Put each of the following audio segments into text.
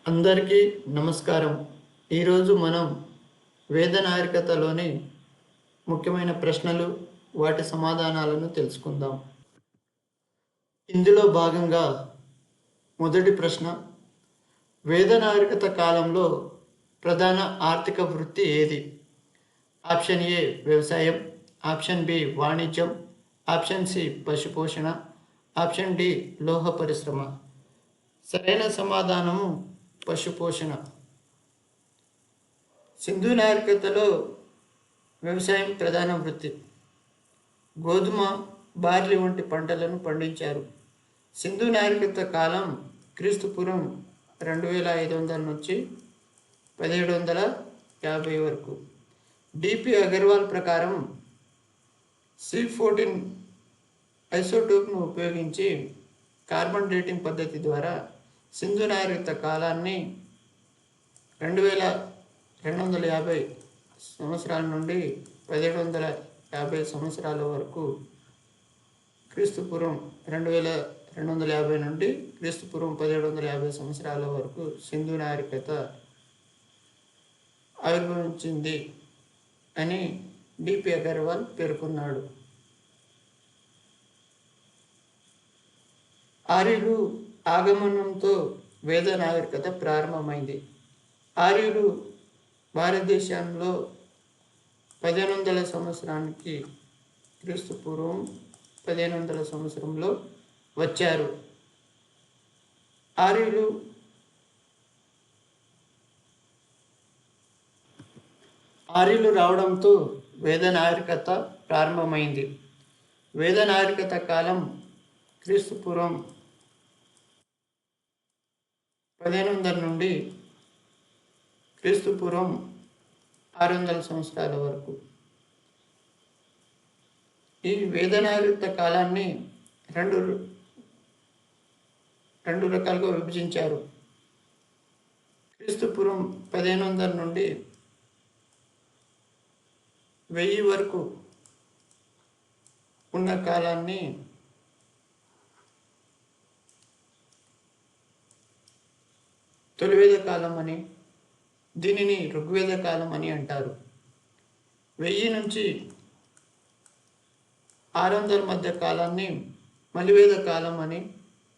అందరికీ నమస్కారం. ఈరోజు మనం వేద నాగరికతలోని ముఖ్యమైన ప్రశ్నలు, వాటి సమాధానాలను తెలుసుకుందాం. ఇందులో భాగంగా మొదటి ప్రశ్న, వేద నాగరికత కాలంలో ప్రధాన ఆర్థిక వృత్తి ఏది? ఆప్షన్ ఏ వ్యవసాయం, ఆప్షన్ బి వాణిజ్యం, ఆప్షన్ సి పశుపోషణ, ఆప్షన్ డి లోహ పరిశ్రమ. సరైన సమాధానము పశుపోషణ. సింధు నాగరికతలో వ్యవసాయం ప్రధాన వృత్తి. గోధుమ, బార్లీ వంటి పంటలను పండించారు. సింధు నాగరికత కాలం క్రీస్తుపూర్వం 2500 నుంచి 1750 వరకు. డిపి అగర్వాల్ ప్రకారం C14 ఐసోటోప్ను ఉపయోగించి కార్బన్ డేటింగ్ పద్ధతి ద్వారా సింధు నాగరికత కాలాన్ని 2250 సంవత్సరాల నుండి 1750 సంవత్సరాల వరకు, క్రీస్తుపూర్వం 2250 నుండి క్రీస్తుపూర్వం 1750 సంవత్సరాల వరకు సింధు నాగరికత ఆవిర్భవించింది అని డిపి అగర్వాల్ పేర్కొన్నాడు. ఆర్యులు ఆగమనంతో వేద నాగరికత ప్రారంభమైంది. ఆర్యులు భారతదేశంలో 1500 సంవత్సరానికి క్రీస్తుపూర్వం 1500 సంవత్సరంలో వచ్చారు. ఆర్యులు రావడంతో వేద నాగరికత ప్రారంభమైంది. వేద నాగరికత కాలం క్రీస్తుపూర్వం 1500 నుండి క్రీస్తుపూర్వం 600 సంవత్సరాల వరకు. ఈ వేద నాగరికత కాలాన్ని రెండు రకాలుగా విభజించారు. క్రీస్తుపూర్వం 1500 నుండి 1000 వరకు ఉన్న కాలాన్ని తొలివేద కాలం అని, దీనిని ఋగ్వేద కాలం అని అంటారు. 1000 నుంచి 600 మధ్య కాలాన్ని మలివేద కాలం అని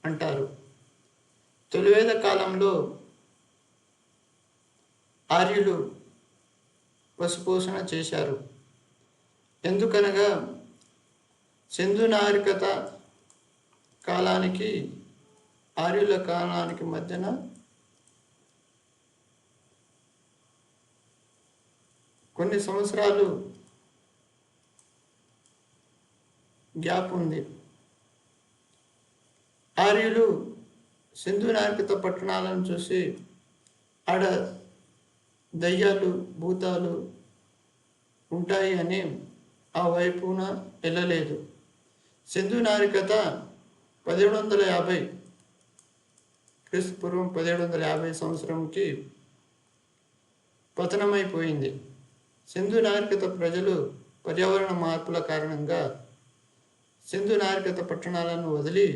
అంటారు. తొలివేద కాలంలో ఆర్యులు పశుపోషణ చేశారు. ఎందుకనగా సింధు నాగరికత కాలానికి ఆర్యుల కాలానికి మధ్యన కొన్ని సంవత్సరాలు గ్యాప్ ఉంది. ఆర్యులు సింధు నాగరికత పట్టణాలను చూసి ఆడ దయ్యాలు, భూతాలు ఉంటాయి అని ఆ వైపున వెళ్ళలేదు. సింధు నాగరికత 1750 క్రీస్తుపూర్వం 1750 సంవత్సరంకి పతనమైపోయింది. సింధు నాగరికత ప్రజలు పర్యావరణ మార్పుల కారణంగా సింధు నాగరికత పట్టణాలను వదిలి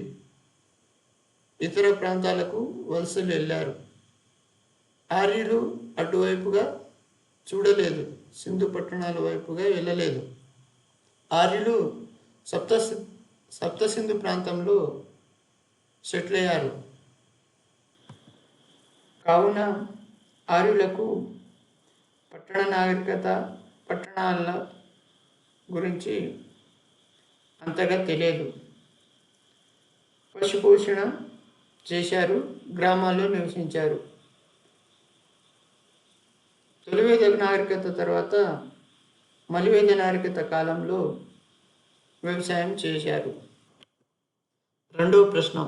ఇతర ప్రాంతాలకు వలసలు వెళ్ళారు. ఆర్యులు అటువైపుగా చూడలేదు, సింధు పట్టణాల వైపుగా వెళ్ళలేదు. ఆర్యులు సప్త సింధు ప్రాంతంలో సెటిల్ అయ్యారు. కావున ఆర్యులకు పట్టణ నాగరికత, పట్టణాల గురించి అంతగా తెలియదు. పశుపోషణ చేశారు, గ్రామాల్లో నివసించారు. తొలివేద నాగరికత తర్వాత మలివేద నాగరికత కాలంలో వ్యవసాయం చేశారు. రెండవ ప్రశ్న,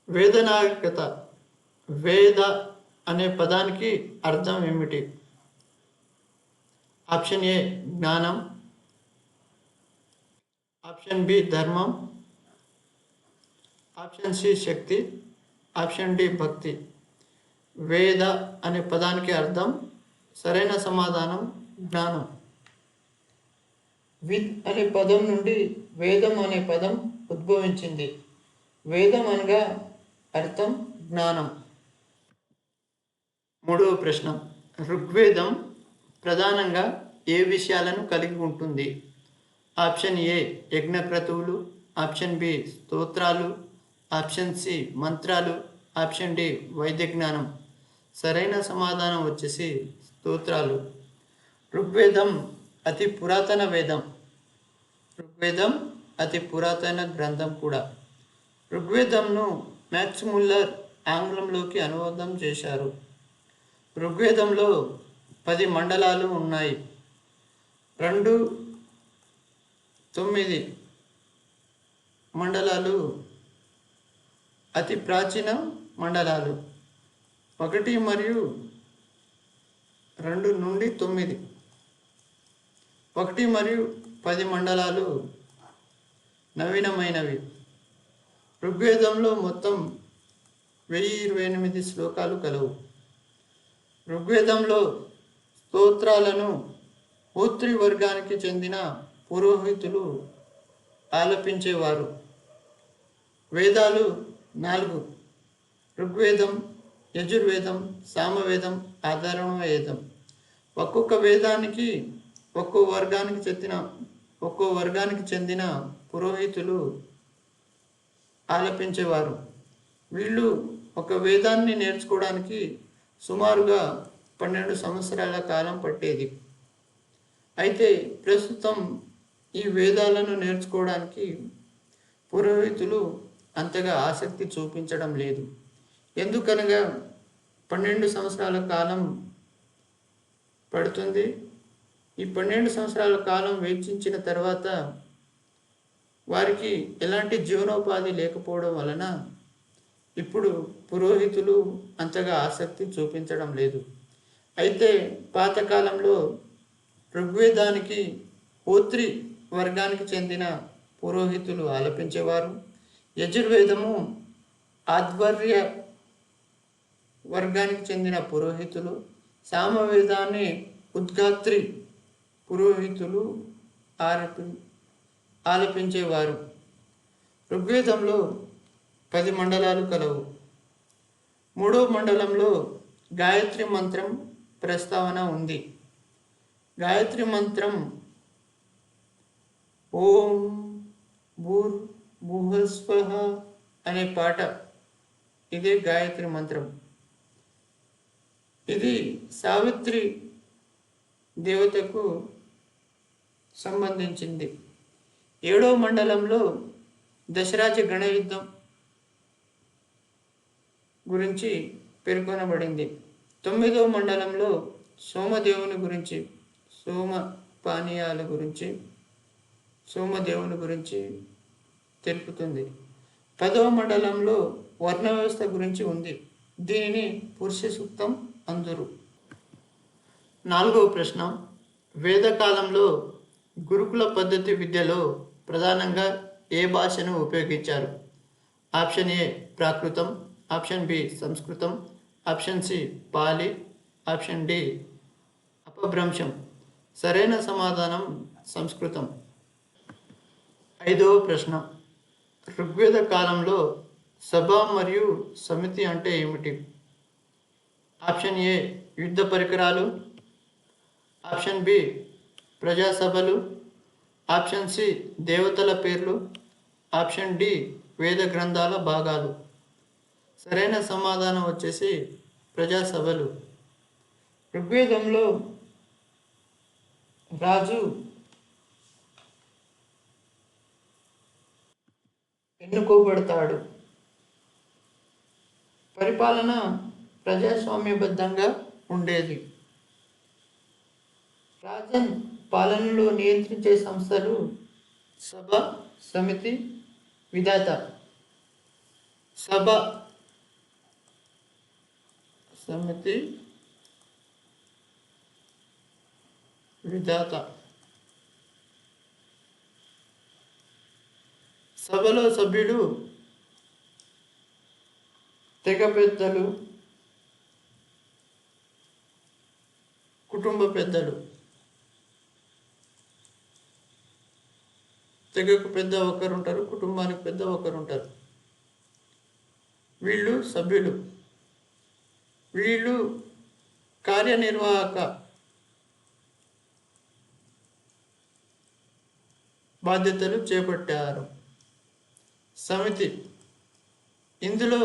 వేద నాగరికత, వేద అనే పదానికి అర్థం ఏమిటి? ఆప్షన్ ఏ జ్ఞానం, ఆప్షన్ బి ధర్మం, ఆప్షన్ సి శక్తి, ఆప్షన్ డి భక్తి. వేద అనే పదానికి అర్థం, సరైన సమాధానం జ్ఞానం. విద్ అనే పదం నుండి వేదం అనే పదం ఉద్భవించింది. వేదం అనగా అర్థం జ్ఞానం. మూడవ ప్రశ్న, ఋగ్వేదం ప్రధానంగా ఏ విషయాలను కలిగి ఉంటుంది? ఆప్షన్ ఏ యజ్ఞక్రతువులు, ఆప్షన్ బి స్తోత్రాలు, ఆప్షన్ సి మంత్రాలు, ఆప్షన్ డి వైద్య జ్ఞానం. సరైన సమాధానం వచ్చేసి స్తోత్రాలు. ఋగ్వేదం అతి పురాతన వేదం. ఋగ్వేదం అతి పురాతన గ్రంథం కూడా. ఋగ్వేదంను మ్యాక్స్ ముల్లర్ ఆంగ్లంలోకి అనువాదం చేశారు. ఋగ్వేదంలో 10 మండలాలు ఉన్నాయి. 2, 9 మండలాలు అతి ప్రాచీన మండలాలు. 1 మరియు 2 నుండి 9, 1 మరియు 10 మండలాలు నవీనమైనవి. ఋగ్వేదంలో మొత్తం 1028 శ్లోకాలు కలవు. ఋగ్వేదంలో స్తోత్రాలను హోత్రి వర్గానికి చెందిన పురోహితులు ఆలపించేవారు. వేదాలు 4: ఋగ్వేదం, యజుర్వేదం, సామవేదం, అథర్వణ వేదం. ఒక్కొక్క వేదానికి ఒక్కో వర్గానికి చెందిన పురోహితులు ఆలపించేవారు. వీళ్ళు ఒక వేదాన్ని నేర్చుకోవడానికి సుమారుగా 12 సంవత్సరాల కాలం పట్టేది. అయితే ప్రస్తుతం ఈ వేదాలను నేర్చుకోవడానికి పురోహితులు అంతగా ఆసక్తి చూపించడం లేదు. ఎందుకనగా 12 సంవత్సరాల కాలం పడుతుంది. ఈ 12 సంవత్సరాల కాలం వేచించిన తర్వాత వారికి ఎలాంటి జీవనోపాధి లేకపోవడం వలన ఇప్పుడు పురోహితులు అంతగా ఆసక్తి చూపించడం లేదు. అయితే పాతకాలంలో ఋగ్వేదానికి హోత్రి వర్గానికి చెందిన పురోహితులు ఆలపించేవారు. యజుర్వేదము ఆధ్వర్య వర్గానికి చెందిన పురోహితులు, సామవేదాన్ని ఉద్గాత్రి పురోహితులు ఆలపించేవారు. ఋగ్వేదంలో 10 మండలాలు కలవు. 3వ మండలంలో గాయత్రి మంత్రం ప్రస్తావన ఉంది. గాయత్రి మంత్రం ఓం భూర్భువస్వః అనే పాట. ఇదే గాయత్రి మంత్రం. ఇది సావిత్రి దేవతకు సంబంధించింది. 7వ మండలంలో దశరాజ గణ యుద్ధం గురించి పేర్కొనబడింది. 9వ మండలంలో సోమదేవుని గురించి, సోమదేవుని గురించి తెలుపుతుంది. 10వ మండలంలో వర్ణ వ్యవస్థ గురించి ఉంది. దీనిని పురుష సూక్తం అందురు. 4వ ప్రశ్న, వేదకాలంలో గురుకుల పద్ధతి విద్యలో ప్రధానంగా ఏ భాషను ఉపయోగించారు? ఆప్షన్ ఏ ప్రాకృతం, ఆప్షన్ బి సంస్కృతం, option C Pali, option D అపభ్రంశం. సరైన సమాధానం సంస్కృతం. 5వ ప్రశ్న, ఋగ్వేద కాలంలో సభ మరియు సమితి అంటే ఏమిటి? ఆప్షన్ ఏ యుద్ధ పరికరాలు, ఆప్షన్ బి ప్రజాసభలు, ఆప్షన్ సి దేవతల పేర్లు, ఆప్షన్ డి వేద గ్రంథాల భాగాలు. సరైన సమాధానం వచ్చేసి ప్రజాసభలు. ఋగ్వేదంలో రాజు ఎన్నుకోబడతాడు. పరిపాలన ప్రజాస్వామ్యబద్ధంగా ఉండేది. రాజన్ పాలనలో నియంత్రించే సంస్థలు సభ, సమితి, విధాత. సభ, సమితి, విధాత. సభలో సభ్యుడు తెగ పెద్దలు, కుటుంబ పెద్దలు. తెగకు పెద్ద ఒకరు ఉంటారు, కుటుంబానికి పెద్ద ఒకరు ఉంటారు. వీళ్ళు సభ్యులు. వీళ్ళు కార్యనిర్వాహక బాధ్యతలు చేపట్టారు. సమితి ఇందులో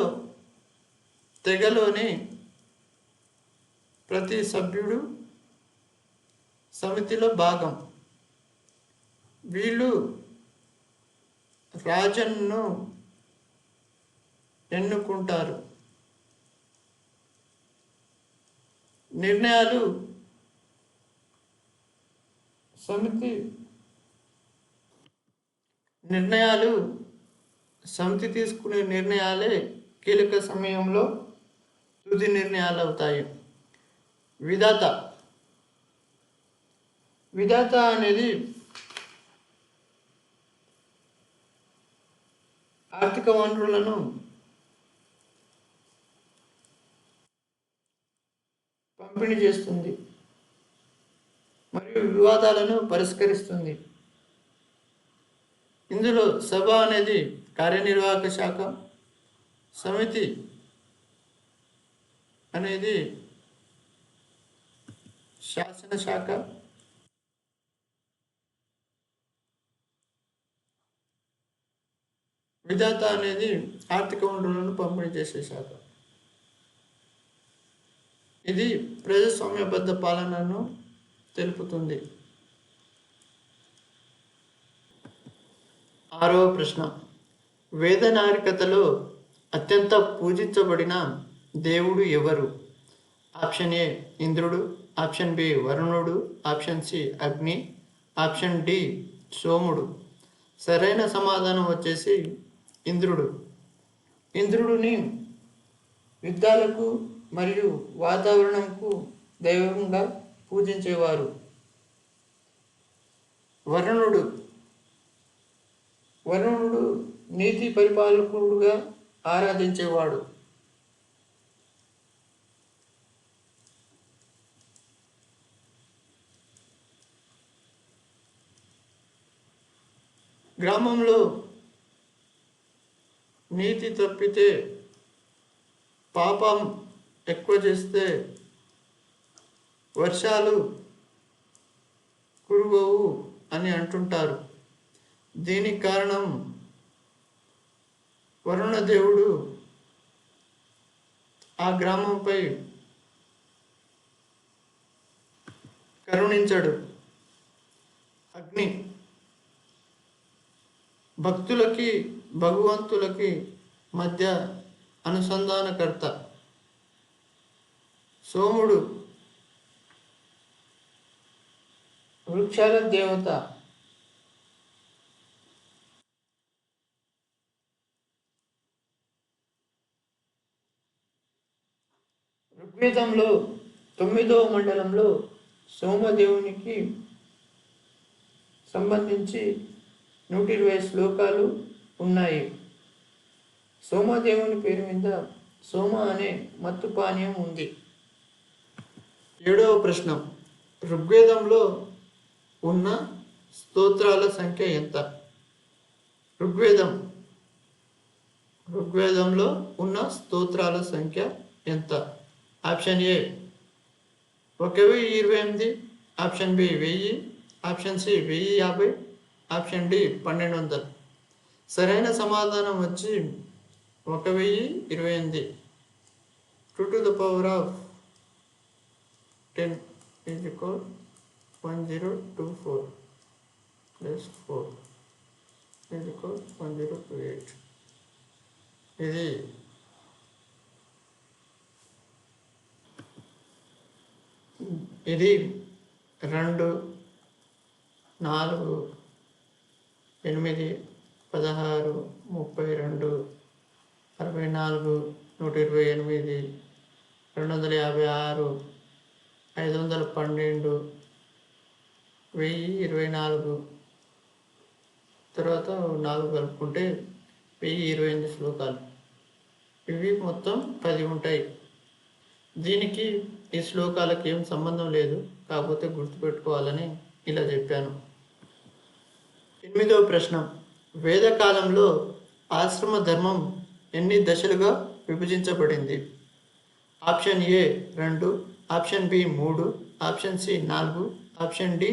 తెగలోని ప్రతి సభ్యుడు సమితిలో భాగం. వీళ్ళు రాజన్ను ఎన్నుకుంటారు. నిర్ణయాలు సమితి తీసుకునే నిర్ణయాలే కీలక సమయంలో తుది నిర్ణయాలు అవుతాయి. విధాత అనేది ఆర్థిక వనరులను పంపిణీ చేస్తుంది మరియు వివాదాలను పరిష్కరిస్తుంది. ఇందులో సభ అనేది కార్యనిర్వాహక శాఖ, సమితి అనేది శాసన శాఖ, విధాత అనేది ఆర్థిక వనరులను పంపిణీ చేసే శాఖ. ఇది ప్రజాస్వామ్యబద్ధ పాలనను తెలుపుతుంది. 6వ ప్రశ్న, వేద నాగరికతలో అత్యంత పూజించబడిన దేవుడు ఎవరు? ఆప్షన్ ఏ ఇంద్రుడు, ఆప్షన్ బి వరుణుడు, ఆప్షన్ సి అగ్ని, ఆప్షన్ డి సోముడు. సరైన సమాధానం వచ్చేసి ఇంద్రుడు. ఇంద్రుడిని యుద్ధాలకు మరియు వాతావరణంకు దైవంగా పూజించేవారు. వరుణుడు నీతి పరిపాలకుడుగా ఆరాధించేవాడు. గ్రామంలో నీతి తప్పితే, పాపం ఎక్కువ చేస్తే వర్షాలు కురువవు అని అంటుంటారు. దీనికి కారణం వరుణదేవుడు ఆ గ్రామంపై కరుణించడు. అగ్ని భక్తులకి భగవంతులకి మధ్య అనుసంధానకర్త. సోముడు వృక్షాల దేవత. ఋగ్వేదంలో 9వ మండలంలో సోమదేవునికి సంబంధించి 120 శ్లోకాలు ఉన్నాయి. సోమదేవుని పేరు మీద సోమ అనే మత్తు పానీయం ఉంది. 7వ ప్రశ్న, ఋగ్వేదంలో ఉన్న స్తోత్రాల సంఖ్య ఎంత? ఋగ్వేదంలో ఉన్న స్తోత్రాల సంఖ్య ఎంత? Option A 1028, option B 1000, option C 1050, option D 1200. సరైన సమాధానం వచ్చి 1028. 2 to the power of 10 is equal 1024 plus 4 is equal 1028. ఇది 2, 4, 8, 16, 32, 64, 128, 256, 512, 1024, తర్వాత 4 కలుపుకుంటే 1028 శ్లోకాలు. ఇవి మొత్తం 10 ఉంటాయి. దీనికి ఈ శ్లోకాలకు ఏం సంబంధం లేదు, కాకపోతే గుర్తుపెట్టుకోవాలని ఇలా చెప్పాను. 8వ ప్రశ్న, వేదకాలంలో ఆశ్రమ ధర్మం ఎన్ని దశలుగా విభజించబడింది? Option A 2, option B 3, option C 4, option D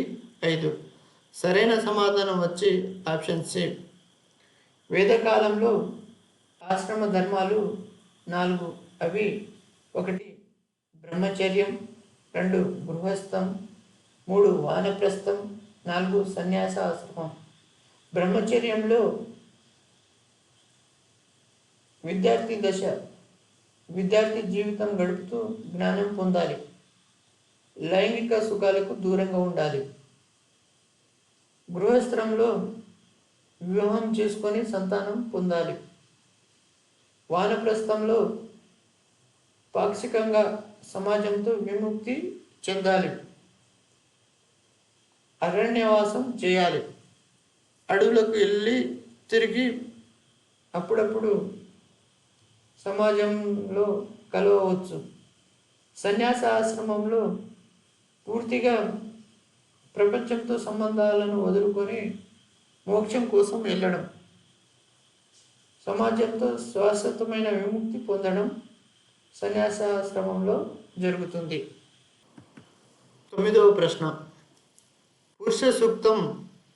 5. సరైన సమాధానం వచ్చి ఆప్షన్ సి. వేదకాలంలో ఆశ్రమ ధర్మాలు 4. అవి 1 బ్రహ్మచర్యం, 2 గృహస్థం, 3 వానప్రస్థం, 4 సన్యాస ఆశ్రమం. బ్రహ్మచర్యంలో విద్యార్థి జీవితం గడుపుతూ జ్ఞానం పొందాలి. లైంగిక సుఖాలకు దూరంగా ఉండాలి. గృహస్థంలో వివాహం చేసుకొని సంతానం పొందాలి. వానప్రస్థంలో పాక్షికంగా సమాజంతో విముక్తి చెందాలి. అరణ్యవాసం చేయాలి. అడవులకు వెళ్ళి తిరిగి అప్పుడప్పుడు సమాజంలో కలవవచ్చు. సన్యాస ఆశ్రమంలో పూర్తిగా ప్రపంచంతో సంబంధాలను వదులుకొని మోక్షం కోసం వెళ్ళడం. సమాజంతో శాశ్వతమైన విముక్తి పొందడం సన్యాసాశ్రమంలో జరుగుతుంది. 9వ ప్రశ్న. పురుష సూక్తం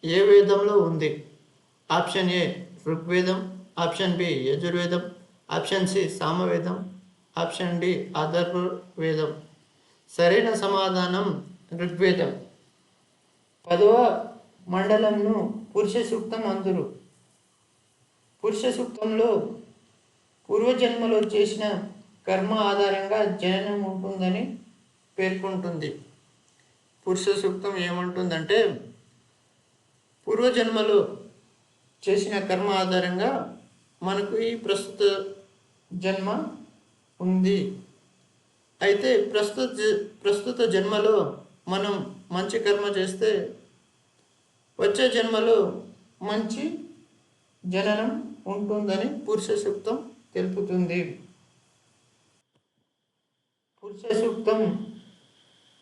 ఏ వేదంలో ఉంది? ఆప్షన్ ఏ ఋగ్వేదం, ఆప్షన్ బి యజుర్వేదం, ఆప్షన్ సి సామవేదం, ఆప్షన్ డి అథర్వవేదం. సరైన సమాధానం ఋగ్వేదం. 10వ మండలంను పురుష సూక్తం అందురు. పురుష సూక్తంలో పూర్వజన్మలో చేసిన కర్మ ఆధారంగా జననం ఉంటుందని పేర్కొంటుంది. పురుష సూక్తం ఏమంటుందంటే పూర్వజన్మలో చేసిన కర్మ ఆధారంగా మనకు ఈ జన్మ ఉంది. అయితే ప్రస్తుత జన్మలో మనం మంచి కర్మ చేస్తే వచ్చే జన్మలో మంచి జననం ఉంటుందని పురుష సూక్తం తెలుపుతుంది. పురుష సూక్తం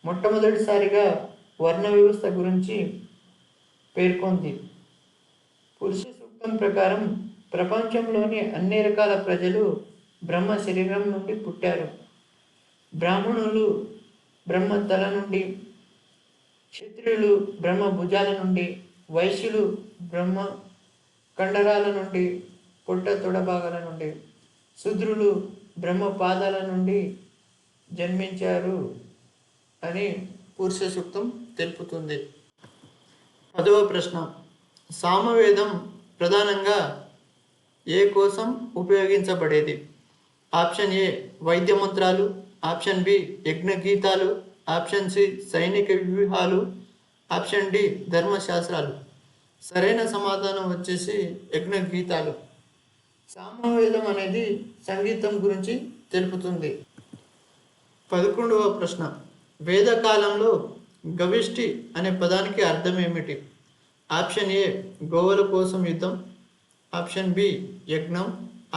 మొట్టమొదటిసారిగా వర్ణ వ్యవస్థ గురించి పేర్కొంది. పురుష సూక్తం ప్రకారం ప్రపంచంలోని అన్ని రకాల ప్రజలు బ్రహ్మ శరీరం నుండి పుట్టారు. బ్రాహ్మణులు బ్రహ్మ తల నుండి, క్షత్రియులు బ్రహ్మ భుజాల నుండి, వైశ్యులు బ్రహ్మ కండరాల నుండి, పొట్ట తొడభాగాల నుండి, శూద్రులు బ్రహ్మ పాదాల నుండి జన్మించారు అని పురుష సూక్తం తెలుపుతుంది. 10వ ప్రశ్న. సామవేదం ప్రధానంగా ఏ కోసం ఉపయోగించబడేది? ఆప్షన్ ఏ వైద్య మంత్రాలు, ఆప్షన్ బి యజ్ఞ గీతాలు, ఆప్షన్ సి సైనిక వ్యూహాలు, ఆప్షన్ డి ధర్మశాస్త్రాలు. సరైన సమాధానం వచ్చేసి యజ్ఞ గీతాలు. సామవేదం అనేది సంగీతం గురించి తెలుపుతుంది. 11వ ప్రశ్న. వేదకాలంలో గవిష్టి అనే పదానికి అర్థం ఏమిటి? ఆప్షన్ ఏ గోవుల కోసం యుద్ధం, ఆప్షన్ బి యజ్ఞం,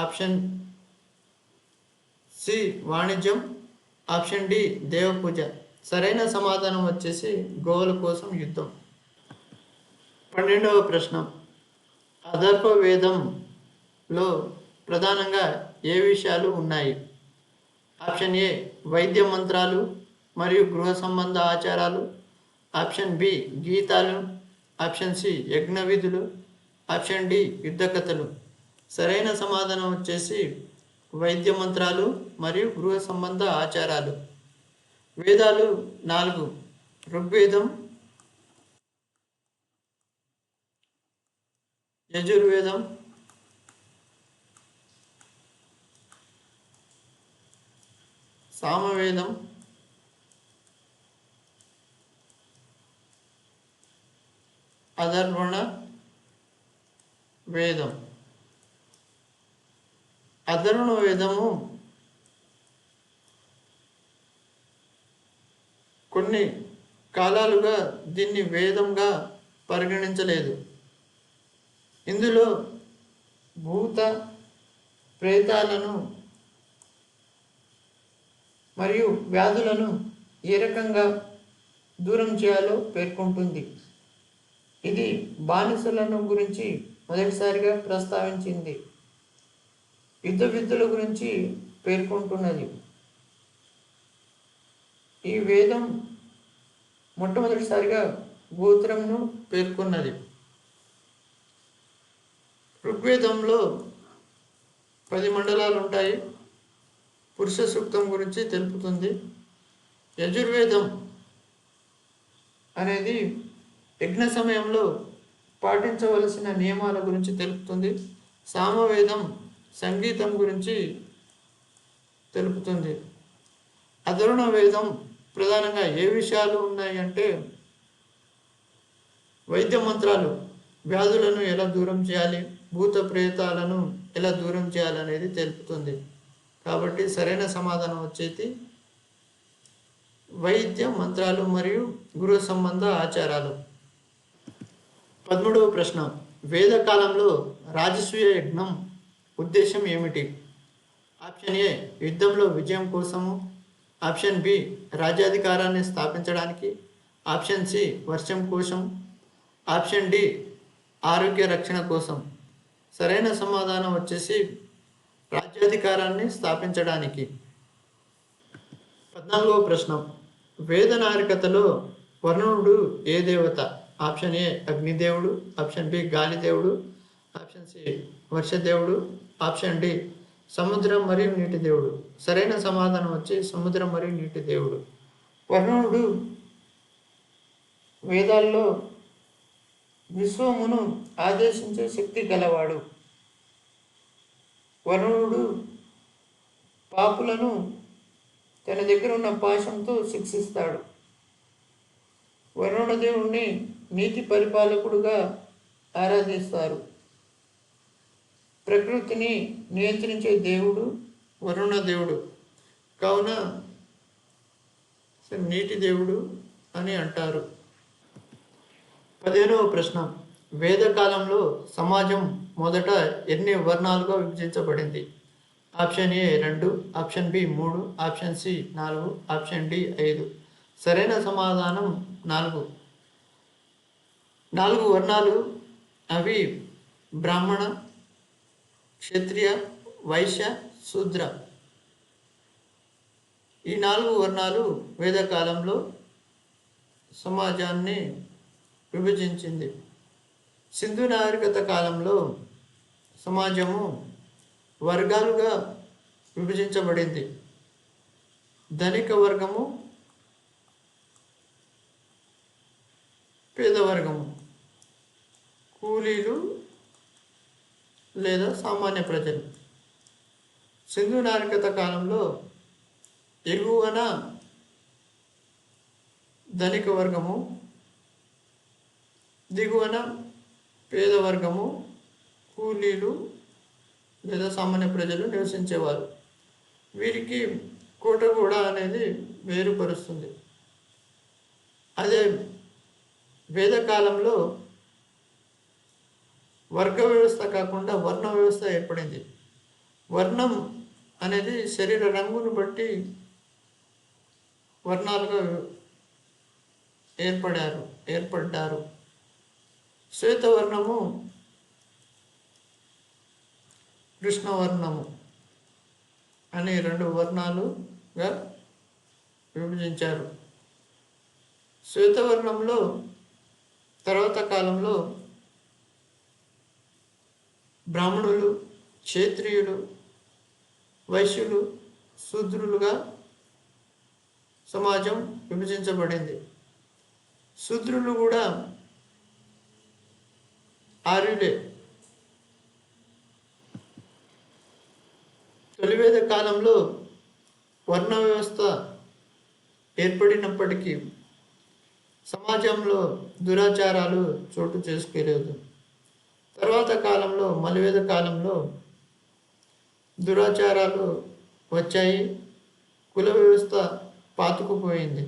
ఆప్షన్ సి వాణిజ్యం, ఆప్షన్ డి దేవపూజ. సరైన సమాధానం వచ్చేసి గోవుల కోసం యుద్ధం. 12వ ప్రశ్న. అథర్వవేదంలో ప్రధానంగా ఏ విషయాలు ఉన్నాయి? ఆప్షన్ ఏ వైద్య మంత్రాలు మరియు గృహ సంబంధ ఆచారాలు, ఆప్షన్ బి గీతాలు, ఆప్షన్ సి యజ్ఞ విధులు, ఆప్షన్ డి యుద్ధ కథలు. సరైన సమాధానం వచ్చేసి వైద్య మంత్రాలు మరియు గృహ సంబంధ ఆచారాలు. వేదాలు 4. ఋగ్వేదం, యజుర్వేదం, సామవేదం, అథర్వణ వేదం. అథర్వణ వేదము కొన్ని కాలాలుగా దీన్ని వేదంగా పరిగణించలేదు. ఇందులో భూత ప్రేతాలను మరియు వ్యాధులను ఏ రకంగా దూరం చేయాలో పేర్కొంటుంది. ఇది బానిసలను గురించి మొదటిసారిగా ప్రస్తావించింది. యుద్ధ విద్యల గురించి పేర్కొంటున్నది. ఈ వేదం మొట్టమొదటిసారిగా గోత్రంను పేర్కొన్నది. ఋగ్వేదంలో 10 మండలాలు ఉంటాయి. పురుష సూక్తం గురించి తెలుపుతుంది. యజుర్వేదం అనేది యజ్ఞ సమయంలో పాటించవలసిన నియమాల గురించి తెలుపుతుంది. సామవేదం సంగీతం గురించి తెలుపుతుంది. అధర్వణ వేదం ప్రధానంగా ఏ విషయాలు ఉన్నాయి అంటే వైద్య మంత్రాలు, వ్యాధులను ఎలా దూరం చేయాలి, భూత ప్రేతాలను ఎలా దూరం చేయాలనేది తెలుపుతుంది. కాబట్టి సరైన సమాధానం వచ్చేది వైద్య మంత్రాలు మరియు గృహ సంబంధ ఆచారాలు. 13వ ప్రశ్న, వేదకాలంలో రాజసూయ యజ్ఞం ఉద్దేశం ఏమిటి? ఆప్షన్ ఏ యుద్ధంలో విజయం కోసము, ఆప్షన్ బి రాజ్యాధికారాన్ని స్థాపించడానికి, ఆప్షన్ సి వర్షం కోసం, ఆప్షన్ డి ఆరోగ్య రక్షణ కోసం. సరైన సమాధానం వచ్చేసి రాజ్యాధికారాన్ని స్థాపించడానికి. 14వ ప్రశ్న, వేద నాగరికతలో వరుణుడు ఏ దేవత? ఆప్షన్ ఏ అగ్నిదేవుడు, ఆప్షన్ బి గాలిదేవుడు, ఆప్షన్ సి వర్షదేవుడు, ఆప్షన్ డి సముద్రం మరియు నీటి దేవుడు. సరైన సమాధానం వచ్చి సముద్రం మరియు నీటి దేవుడు. వరుణుడు వేదాల్లో విశ్వమును ఆదేశించే శక్తి గలవాడు. వరుణుడు పాపులను తన దగ్గర ఉన్న పాశంతో శిక్షిస్తాడు. వరుణ దేవుణ్ణి నీతి పరిపాలకుడుగా ఆరాధిస్తారు. ప్రకృతిని నియంత్రించే దేవుడు వరుణ దేవుడు, కావున నీటి దేవుడు అని అంటారు. 15వ ప్రశ్న, వేదకాలంలో సమాజం మొదట ఎన్ని వర్ణాలుగా విభజించబడింది? Option A 2, option B 3, option C 4, option D 5. సరైన సమాధానం 4. 4 వర్ణాలు. అవి బ్రాహ్మణ, క్షత్రియ, వైశ్య, శూద్ర. ఈ 4 వర్ణాలు వేదకాలంలో సమాజాన్ని విభజించింది. సింధు నాగరికత కాలంలో సమాజము వర్గాలుగా విభజించబడింది. ధనిక వర్గము, పేదవర్గము, కూలీలు లేదా సామాన్య ప్రజలు. సింధు నాగరికత కాలంలో ఎగువన ధనిక వర్గము, దిగువన పేదవర్గము, కూలీలు లేదా సామాన్య ప్రజలు నివసించేవారు. వీరికి కోటగూడ అనేది వేరుపరుస్తుంది. అదే వేదకాలంలో వర్గ వ్యవస్థ కాకుండా వర్ణ వ్యవస్థ ఏర్పడింది. వర్ణం అనేది శరీర రంగును బట్టి వర్ణాలుగా ఏర్పడ్డారు. శ్వేతవర్ణము, కృష్ణవర్ణము అని 2 వర్ణాలుగా విభజించారు. శ్వేతవర్ణంలో తర్వాత కాలంలో బ్రాహ్మణులు, క్షత్రియులు, వైశ్యులు, శూద్రులుగా సమాజం విభజించబడింది. శూద్రులు కూడా ఆర్యులే. తొలివేద కాలంలో వర్ణ వ్యవస్థ ఏర్పడినప్పటికీ సమాజంలో దురాచారాలు చోటు చేసుకోలేదు. తర్వాత కాలంలో మలివేద కాలంలో దురాచారాలు వచ్చాయి. కుల వ్యవస్థ పాతుకుపోయింది.